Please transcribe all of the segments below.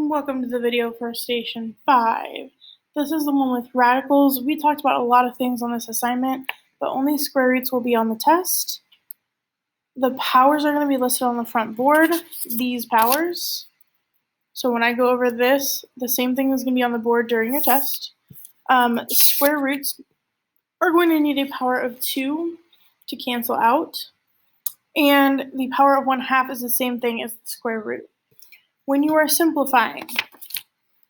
Welcome to the video for Station 5. This is the one with radicals. We talked about a lot of things on this assignment, but only square roots will be on the test. The powers are going to be listed on the front board, these powers. So when I go over this, the same thing is going to be on the board during your test. Square roots are going to need a power of 2 to cancel out, and the power of 1/2 is the same thing as the square root. When you are simplifying,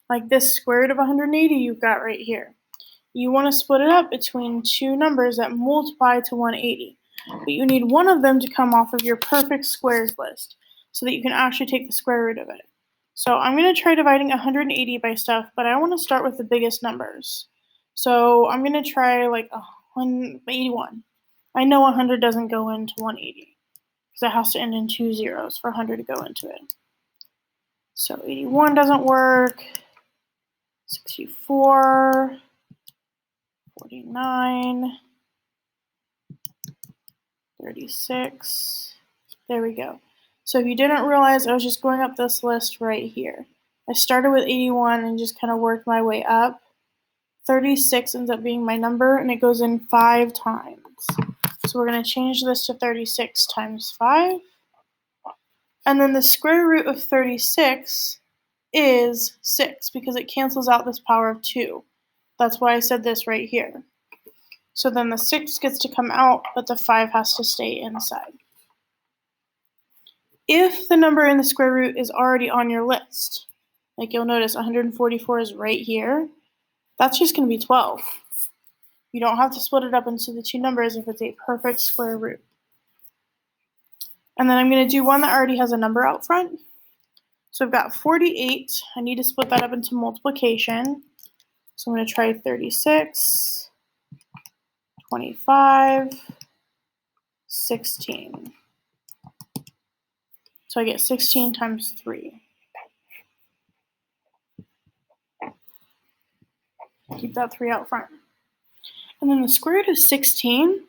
like this square root of 180 you've got right here, you want to split it up between two numbers that multiply to 180. But you need one of them to come off of your perfect squares list so that you can actually take the square root of it. So I'm going to try dividing 180 by stuff, but I want to start with the biggest numbers. So I'm going to try like 81. I know 100 doesn't go into 180 because it has to end in 2 zeros for 100 to go into it. So 81 doesn't work. 64, 49, 36. There we go. So if you didn't realize, I was just going up this list right here. I started with 81 and just kind of worked my way up. 36 ends up being my number, and it goes in 5 times. So we're going to change this to 36 times 5. And then the square root of 36 is 6 because it cancels out this power of 2. That's why I said this right here. So then the 6 gets to come out, but the 5 has to stay inside. If the number in the square root is already on your list, like you'll notice 144 is right here, that's just going to be 12. You don't have to split it up into the two numbers if it's a perfect square root. And then I'm going to do one that already has a number out front. So I've got 48. I need to split that up into multiplication. So I'm going to try 36, 25, 16. So I get 16 times 3. Keep that 3 out front. And then the square root of 16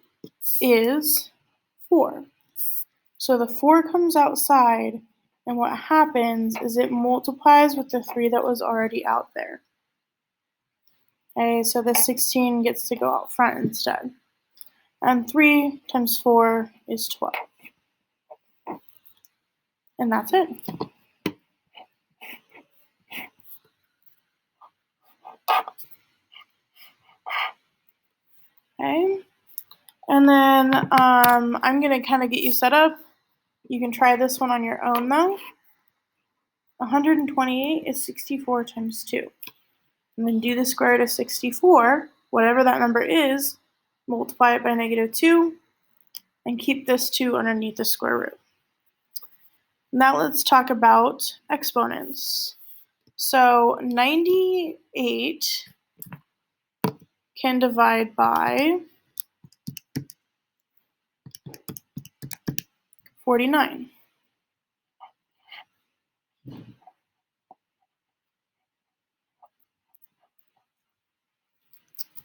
is 4. So the 4 comes outside, and what happens is it multiplies with the 3 that was already out there. Okay, so the 16 gets to go out front instead. And 3 times 4 is 12. And that's it. Okay, and then I'm going to kind of get you set up. You can try this one on your own though. 128 is 64 times 2. And then do the square root of 64, whatever that number is, multiply it by -2, and keep this 2 underneath the square root. Now let's talk about exponents. So 98 can divide by 49.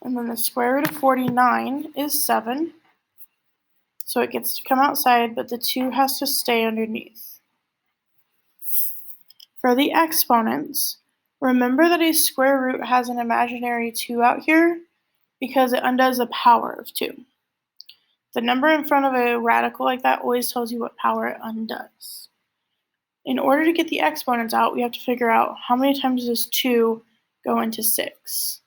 And then the square root of 49 is 7. So it gets to come outside, but the 2 has to stay underneath. For the exponents, remember that a square root has an imaginary 2 out here because it undoes the power of 2. The number in front of a radical like that always tells you what power it undoes. In order to get the exponents out, we have to figure out how many times does 2 go into 6?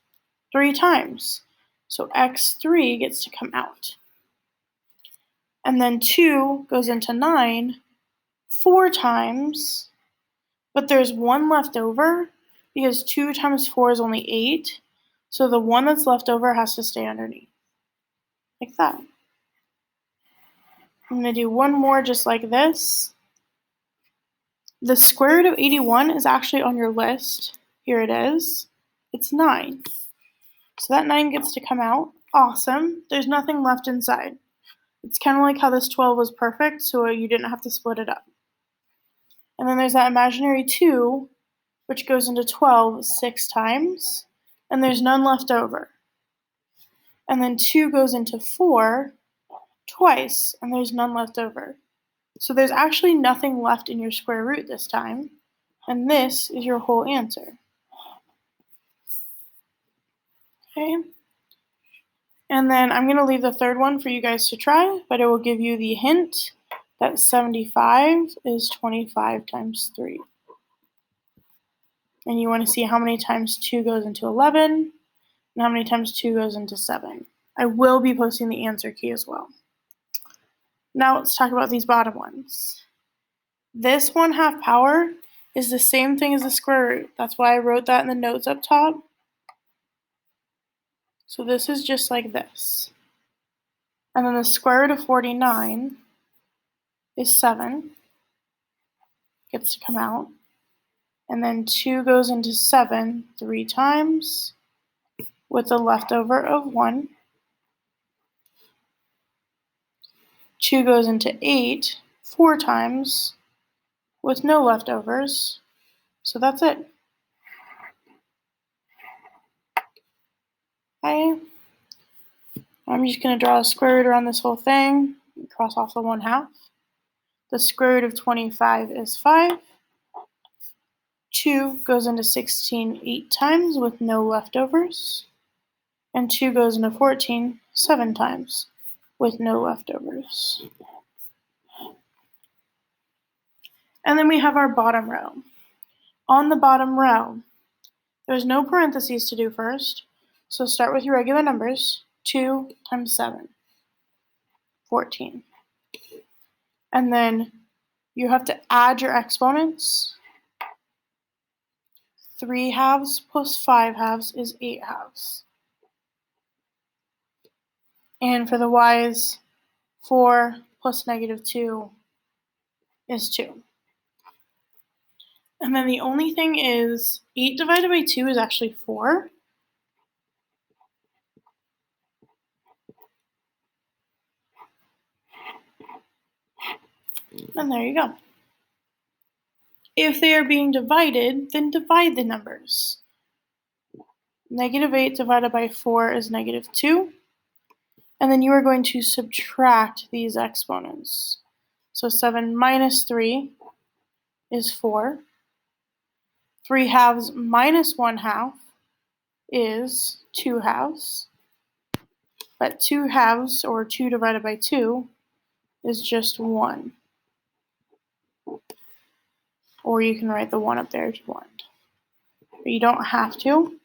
3 times. So x3 gets to come out. And then 2 goes into 9 4 times, but there's 1 left over because 2 times 4 is only 8. So the 1 that's left over has to stay underneath, like that. I'm going to do one more just like this. The square root of 81 is actually on your list. Here it is. It's 9. So that 9 gets to come out. Awesome. There's nothing left inside. It's kind of like how this 12 was perfect, so you didn't have to split it up. And then there's that imaginary 2, which goes into 12 6 times, and there's none left over. And then 2 goes into 4 twice, and there's none left over. So there's actually nothing left in your square root this time. And this is your whole answer. Okay. And then I'm going to leave the third one for you guys to try, but it will give you the hint that 75 is 25 times 3. And you want to see how many times 2 goes into 11 and how many times 2 goes into 7. I will be posting the answer key as well. Now let's talk about these bottom ones. This 1/2 power is the same thing as the square root. That's why I wrote that in the notes up top. So this is just like this. And then the square root of 49 is 7. Gets to come out. And then 2 goes into 7 3 times with a leftover of 1. 2 goes into 8 4 times with no leftovers. So that's it. Okay. I'm just going to draw a square root around this whole thing. Cross off the 1/2. The square root of 25 is 5. 2 goes into 16 8 times with no leftovers. And 2 goes into 14 7 times with no leftovers. And then we have our bottom row. On the bottom row, there's no parentheses to do first. So start with your regular numbers. 2 times 7, 14. And then you have to add your exponents. 3 halves plus 5 halves is 8 halves. And for the y's, 4 plus -2 is 2. And then the only thing is 8 divided by 2 is actually 4. And there you go. If they are being divided, then divide the numbers. -8 divided by 4 is -2. And then you are going to subtract these exponents. So 7 minus 3 is 4. 3 halves minus 1/2 is 2 halves. But 2 halves, or 2 divided by 2, is just 1. Or you can write the 1 up there if you want. But you don't have to.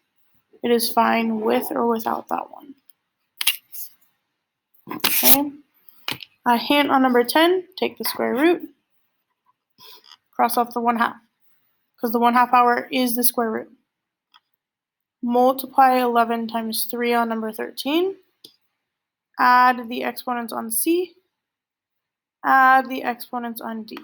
It is fine with or without that 1. Okay. A hint on number 10, take the square root, cross off the 1/2, because the 1/2 power is the square root. Multiply 11 times 3 on number 13. Add the exponents on C. Add the exponents on D.